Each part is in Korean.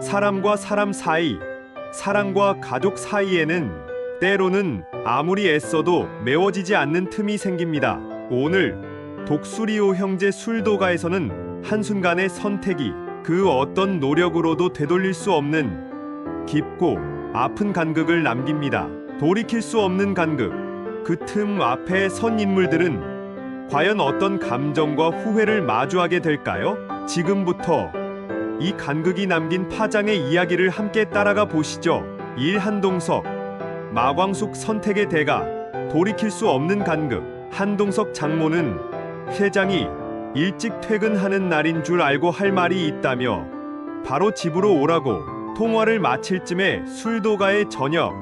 사람과 사람 사이, 사랑과 가족 사이에는 때로는 아무리 애써도 메워지지 않는 틈이 생깁니다. 오늘 독수리오 형제 술도가에서는 한순간의 선택이 그 어떤 노력으로도 되돌릴 수 없는 깊고 아픈 간극을 남깁니다. 돌이킬 수 없는 간극. 그 틈 앞에 선 인물들은 과연 어떤 감정과 후회를 마주하게 될까요? 지금부터 이 간극이 남긴 파장의 이야기를 함께 따라가 보시죠. 한동석, 마광숙 선택의 대가, 돌이킬 수 없는 간극. 한동석 장모는 회장이 일찍 퇴근하는 날인 줄 알고 할 말이 있다며 바로 집으로 오라고. 통화를 마칠 쯤에 술도가의 저녁,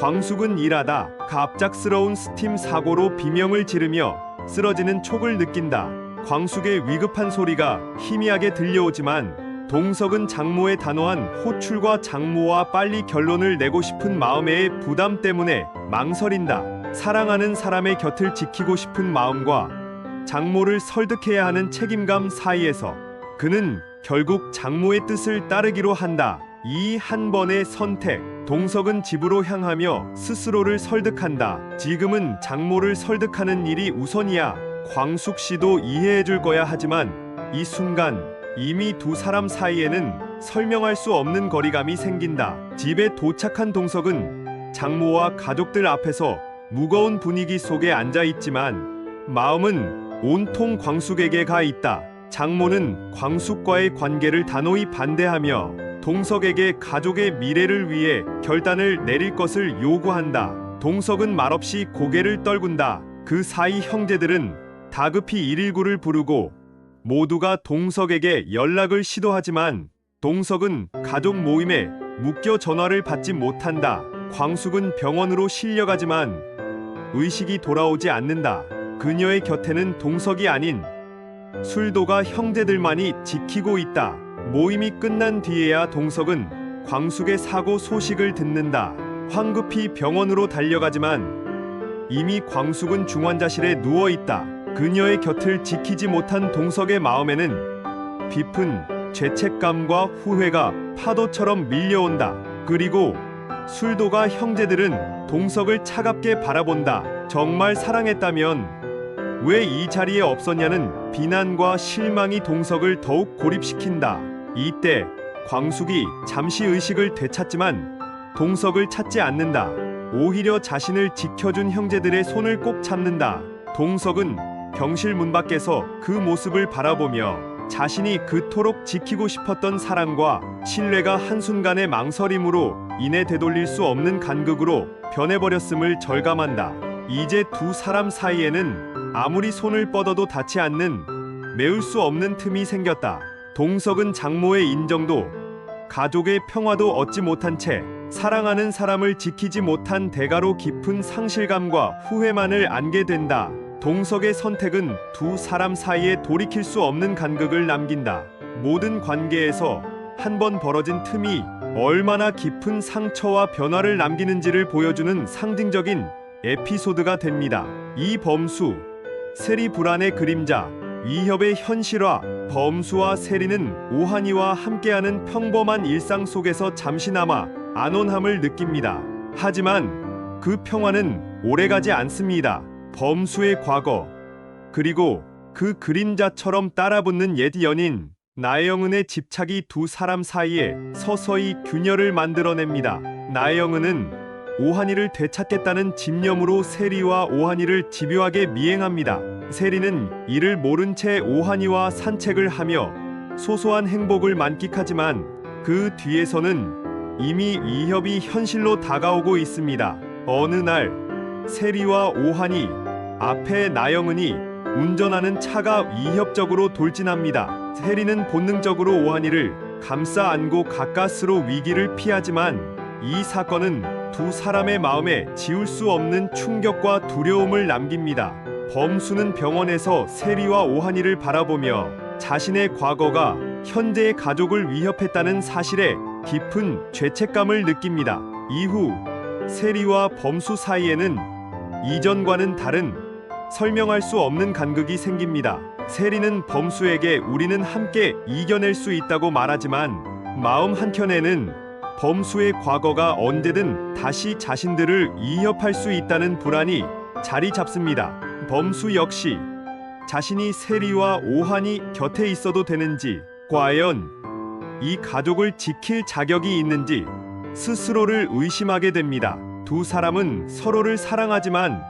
광숙은 일하다 갑작스러운 스팀 사고로 비명을 지르며 쓰러지는 촉을 느낀다. 광숙의 위급한 소리가 희미하게 들려오지만 동석은 장모의 단호한 호출과 장모와 빨리 결론을 내고 싶은 마음의 부담 때문에 망설인다. 사랑하는 사람의 곁을 지키고 싶은 마음과 장모를 설득해야 하는 책임감 사이에서 그는 결국 장모의 뜻을 따르기로 한다. 이 한 번의 선택, 동석은 집으로 향하며 스스로를 설득한다. 지금은 장모를 설득하는 일이 우선이야. 광숙 씨도 이해해줄 거야. 하지만 이 순간 이미 두 사람 사이에는 설명할 수 없는 거리감이 생긴다. 집에 도착한 동석은 장모와 가족들 앞에서 무거운 분위기 속에 앉아 있지만 마음은 온통 광숙에게 가 있다. 장모는 광숙과의 관계를 단호히 반대하며 동석에게 가족의 미래를 위해 결단을 내릴 것을 요구한다. 동석은 말없이 고개를 떨군다. 그 사이 형제들은 다급히 119를 부르고 모두가 동석에게 연락을 시도하지만 동석은 가족 모임에 묶여 전화를 받지 못한다. 광숙은 병원으로 실려가지만 의식이 돌아오지 않는다. 그녀의 곁에는 동석이 아닌 술도가 형제들만이 지키고 있다. 모임이 끝난 뒤에야 동석은 광숙의 사고 소식을 듣는다. 황급히 병원으로 달려가지만 이미 광숙은 중환자실에 누워있다. 그녀의 곁을 지키지 못한 동석의 마음에는 깊은 죄책감과 후회가 파도처럼 밀려온다. 그리고 술도가 형제들은 동석을 차갑게 바라본다. 정말 사랑했다면 왜 이 자리에 없었냐는 비난과 실망이 동석을 더욱 고립시킨다. 이때 광숙이 잠시 의식을 되찾지만 동석을 찾지 않는다. 오히려 자신을 지켜준 형제들의 손을 꼭 잡는다. 동석은 병실 문 밖에서 그 모습을 바라보며 자신이 그토록 지키고 싶었던 사랑과 신뢰가 한순간의 망설임으로 인해 되돌릴 수 없는 간극으로 변해버렸음을 절감한다. 이제 두 사람 사이에는 아무리 손을 뻗어도 닿지 않는 메울 수 없는 틈이 생겼다. 동석은 장모의 인정도 가족의 평화도 얻지 못한 채 사랑하는 사람을 지키지 못한 대가로 깊은 상실감과 후회만을 안게 된다. 동석의 선택은 두 사람 사이에 돌이킬 수 없는 간극을 남긴다. 모든 관계에서 한 번 벌어진 틈이 얼마나 깊은 상처와 변화를 남기는지를 보여주는 상징적인 에피소드가 됩니다. 이 범수, 세리 불안의 그림자, 위협의 현실화. 범수와 세리는 오한이와 함께하는 평범한 일상 속에서 잠시나마 안온함을 느낍니다. 하지만 그 평화는 오래가지 않습니다. 범수의 과거, 그리고 그 그림자처럼 따라붙는 옛 연인 나영은의 집착이 두 사람 사이에 서서히 균열을 만들어냅니다. 나영은은 오한이를 되찾겠다는 집념으로 세리와 오한이를 집요하게 미행합니다. 세리는 이를 모른 채 오한이와 산책을 하며 소소한 행복을 만끽하지만 그 뒤에서는 이미 위협이 현실로 다가오고 있습니다. 어느 날 세리와 오한이 앞에 나영은이 운전하는 차가 위협적으로 돌진합니다. 세리는 본능적으로 오한이를 감싸 안고 가까스로 위기를 피하지만 이 사건은 두 사람의 마음에 지울 수 없는 충격과 두려움을 남깁니다. 범수는 병원에서 세리와 오한이를 바라보며 자신의 과거가 현재의 가족을 위협했다는 사실에 깊은 죄책감을 느낍니다. 이후 세리와 범수 사이에는 이전과는 다른 설명할 수 없는 간극이 생깁니다. 세리는 범수에게 우리는 함께 이겨낼 수 있다고 말하지만 마음 한켠에는 범수의 과거가 언제든 다시 자신들을 위협할 수 있다는 불안이 자리 잡습니다. 범수 역시 자신이 세리와 오한이 곁에 있어도 되는지, 과연 이 가족을 지킬 자격이 있는지 스스로를 의심하게 됩니다. 두 사람은 서로를 사랑하지만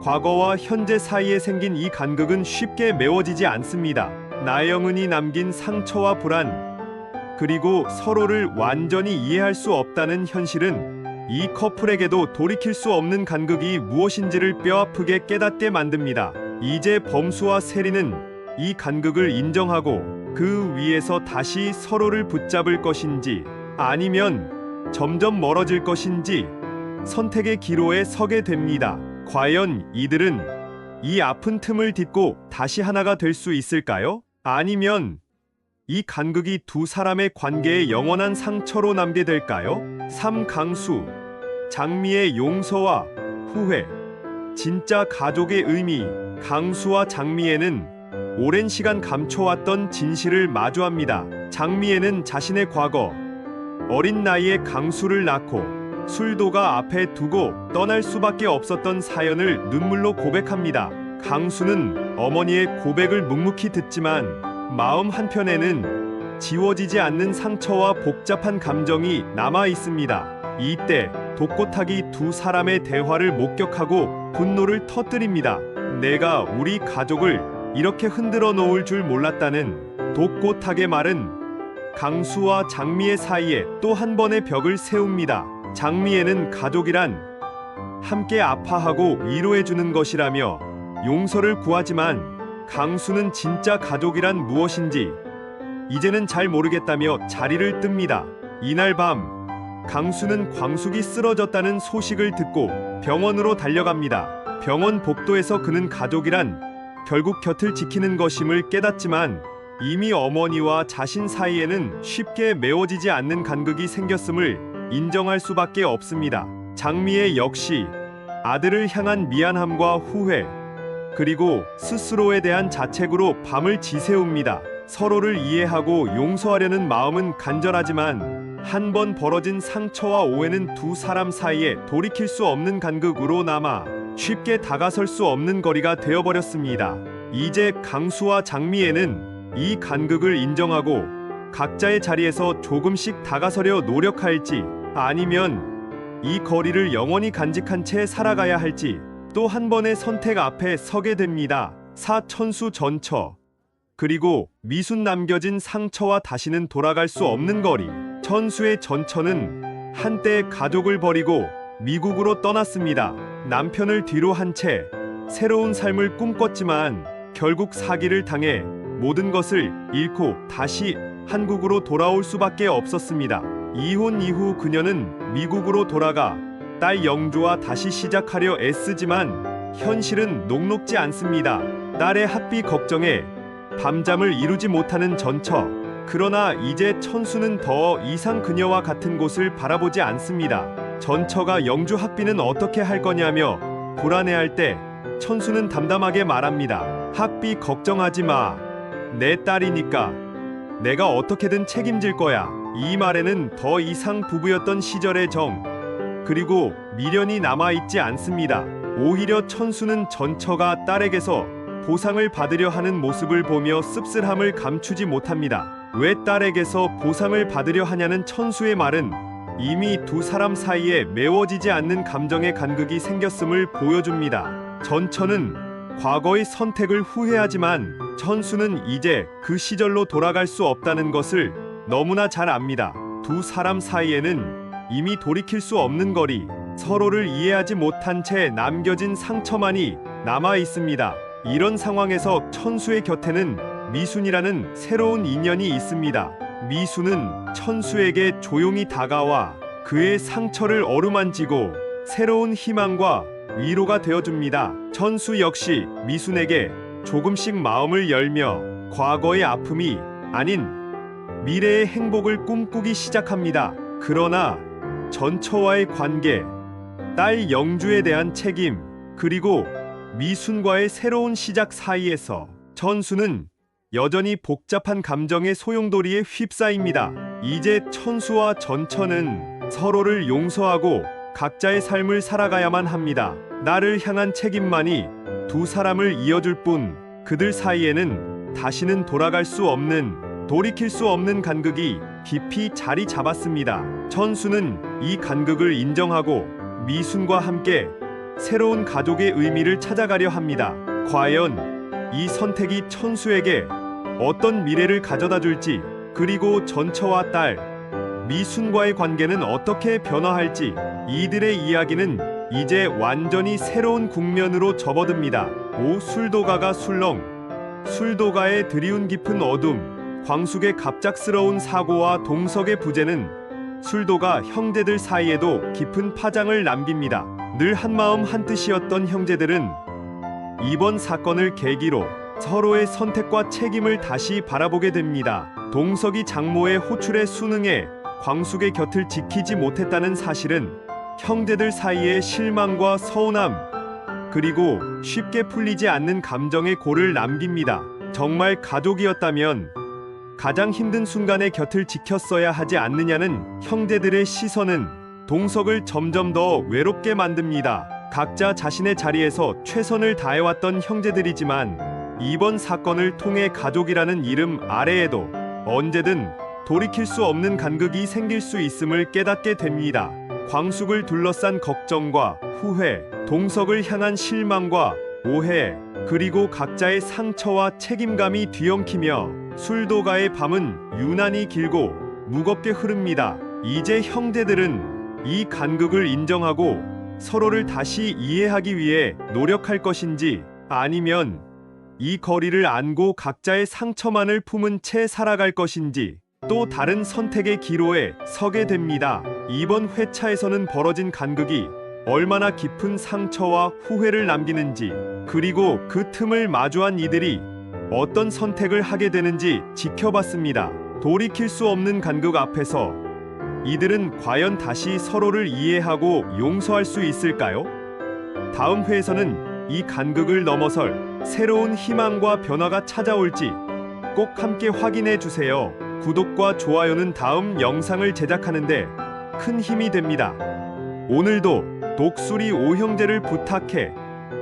과거와 현재 사이에 생긴 이 간극은 쉽게 메워지지 않습니다. 나영은이 남긴 상처와 불안, 그리고 서로를 완전히 이해할 수 없다는 현실은 이 커플에게도 돌이킬 수 없는 간극이 무엇인지를 뼈아프게 깨닫게 만듭니다. 이제 범수와 세리는 이 간극을 인정하고 그 위에서 다시 서로를 붙잡을 것인지, 아니면 점점 멀어질 것인지 선택의 기로에 서게 됩니다. 과연 이들은 이 아픈 틈을 딛고 다시 하나가 될 수 있을까요? 아니면 이 간극이 두 사람의 관계에 영원한 상처로 남게 될까요? 강수, 장미의 용서와 후회. 진짜 가족의 의미. 강수와 장미애는 오랜 시간 감춰왔던 진실을 마주합니다. 장미애는 자신의 과거, 어린 나이에 강수를 낳고 술도가 앞에 두고 떠날 수밖에 없었던 사연을 눈물로 고백합니다. 강수는 어머니의 고백을 묵묵히 듣지만 마음 한편에는 지워지지 않는 상처와 복잡한 감정이 남아 있습니다. 이때 독고탁이 두 사람의 대화를 목격하고 분노를 터뜨립니다. 내가 우리 가족을 이렇게 흔들어 놓을 줄 몰랐다는 독고탁의 말은 강수와 장미애 사이에 또 한 번의 벽을 세웁니다. 장미애는 가족이란 함께 아파하고 위로해주는 것이라며 용서를 구하지만 강수는 진짜 가족이란 무엇인지 이제는 잘 모르겠다며 자리를 뜹니다. 이날 밤 강수는 광숙이 쓰러졌다는 소식을 듣고 병원으로 달려갑니다. 병원 복도에서 그는 가족이란 결국 곁을 지키는 것임을 깨닫지만 이미 어머니와 자신 사이에는 쉽게 메워지지 않는 간극이 생겼음을 인정할 수밖에 없습니다. 장미애 역시 아들을 향한 미안함과 후회, 그리고 스스로에 대한 자책으로 밤을 지새웁니다. 서로를 이해하고 용서하려는 마음은 간절하지만 한 번 벌어진 상처와 오해는 두 사람 사이에 돌이킬 수 없는 간극으로 남아 쉽게 다가설 수 없는 거리가 되어버렸습니다. 이제 강수와 장미애는 이 간극을 인정하고 각자의 자리에서 조금씩 다가서려 노력할지, 아니면 이 거리를 영원히 간직한 채 살아가야 할지 또 한 번의 선택 앞에 서게 됩니다. 천수 전처, 그리고 미순 남겨진 상처와 다시는 돌아갈 수 없는 거리. 천수의 전처는 한때 가족을 버리고 미국으로 떠났습니다. 남편을 뒤로 한 채 새로운 삶을 꿈꿨지만 결국 사기를 당해 모든 것을 잃고 다시 한국으로 돌아올 수밖에 없었습니다. 이혼 이후 그녀는 미국으로 돌아가 딸 영주와 다시 시작하려 애쓰지만 현실은 녹록지 않습니다. 딸의 학비 걱정에 밤잠을 이루지 못하는 전처. 그러나 이제 천수는 더 이상 그녀와 같은 곳을 바라보지 않습니다. 전처가 영주 학비는 어떻게 할 거냐며 불안해할 때 천수는 담담하게 말합니다. 학비 걱정하지 마. 내 딸이니까 내가 어떻게든 책임질 거야. 이 말에는 더 이상 부부였던 시절의 정, 그리고 미련이 남아있지 않습니다. 오히려 천수는 전처가 딸에게서 보상을 받으려 하는 모습을 보며 씁쓸함을 감추지 못합니다. 왜 딸에게서 보상을 받으려 하냐는 천수의 말은 이미 두 사람 사이에 메워지지 않는 감정의 간극이 생겼음을 보여줍니다. 전처는 과거의 선택을 후회하지만 천수는 이제 그 시절로 돌아갈 수 없다는 것을 너무나 잘 압니다. 두 사람 사이에는 이미 돌이킬 수 없는 거리, 서로를 이해하지 못한 채 남겨진 상처만이 남아 있습니다. 이런 상황에서 천수의 곁에는 미순이라는 새로운 인연이 있습니다. 미순은 천수에게 조용히 다가와 그의 상처를 어루만지고 새로운 희망과 위로가 되어줍니다. 천수 역시 미순에게 조금씩 마음을 열며 과거의 아픔이 아닌 미래의 행복을 꿈꾸기 시작합니다. 그러나 전처와의 관계, 딸 영주에 대한 책임, 그리고 미순과의 새로운 시작 사이에서 천수는 여전히 복잡한 감정의 소용돌이에 휩싸입니다. 이제 천수와 전천은 서로를 용서하고 각자의 삶을 살아가야만 합니다. 나를 향한 책임만이 두 사람을 이어줄 뿐, 그들 사이에는 다시는 돌아갈 수 없는, 돌이킬 수 없는 간극이 깊이 자리 잡았습니다. 천수는 이 간극을 인정하고 미순과 함께 새로운 가족의 의미를 찾아가려 합니다. 과연 이 선택이 천수에게 어떤 미래를 가져다 줄지, 그리고 전처와 딸 미순과의 관계는 어떻게 변화할지, 이들의 이야기는 이제 완전히 새로운 국면으로 접어듭니다. 술도가가 술렁. 술도가의 드리운 깊은 어둠, 광숙의 갑작스러운 사고와 동석의 부재는 술도가 형제들 사이에도 깊은 파장을 남깁니다. 늘 한마음 한뜻이었던 형제들은 이번 사건을 계기로 서로의 선택과 책임을 다시 바라보게 됩니다. 동석이 장모의 호출에 순응해 광숙의 곁을 지키지 못했다는 사실은 형제들 사이의 실망과 서운함, 그리고 쉽게 풀리지 않는 감정의 골을 남깁니다. 정말 가족이었다면 가장 힘든 순간에 곁을 지켰어야 하지 않느냐는 형제들의 시선은 동석을 점점 더 외롭게 만듭니다. 각자 자신의 자리에서 최선을 다해왔던 형제들이지만 이번 사건을 통해 가족이라는 이름 아래에도 언제든 돌이킬 수 없는 간극이 생길 수 있음을 깨닫게 됩니다. 광숙을 둘러싼 걱정과 후회, 동석을 향한 실망과 오해, 그리고 각자의 상처와 책임감이 뒤엉키며 술도가의 밤은 유난히 길고 무겁게 흐릅니다. 이제 형제들은 이 간극을 인정하고 서로를 다시 이해하기 위해 노력할 것인지, 아니면 이 거리를 안고 각자의 상처만을 품은 채 살아갈 것인지, 또 다른 선택의 기로에 서게 됩니다. 이번 회차에서는 벌어진 간극이 얼마나 깊은 상처와 후회를 남기는지, 그리고 그 틈을 마주한 이들이 어떤 선택을 하게 되는지 지켜봤습니다. 돌이킬 수 없는 간극 앞에서 이들은 과연 다시 서로를 이해하고 용서할 수 있을까요? 다음 회에서는 이 간극을 넘어설 새로운 희망과 변화가 찾아올지 꼭 함께 확인해 주세요. 구독과 좋아요는 다음 영상을 제작하는데 큰 힘이 됩니다. 오늘도 독수리 오형제를 부탁해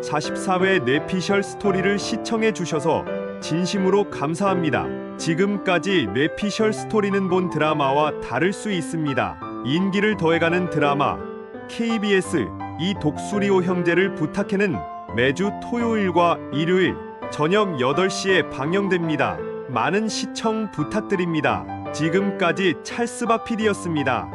44회 뇌피셜 스토리를 시청해 주셔서 진심으로 감사합니다. 지금까지 뇌피셜 스토리는 본 드라마와 다를 수 있습니다. 인기를 더해가는 드라마 KBS 이 독수리 오형제를 부탁해는 매주 토요일과 일요일 저녁 8시에 방영됩니다. 많은 시청 부탁드립니다. 지금까지 찰스박 PD였습니다.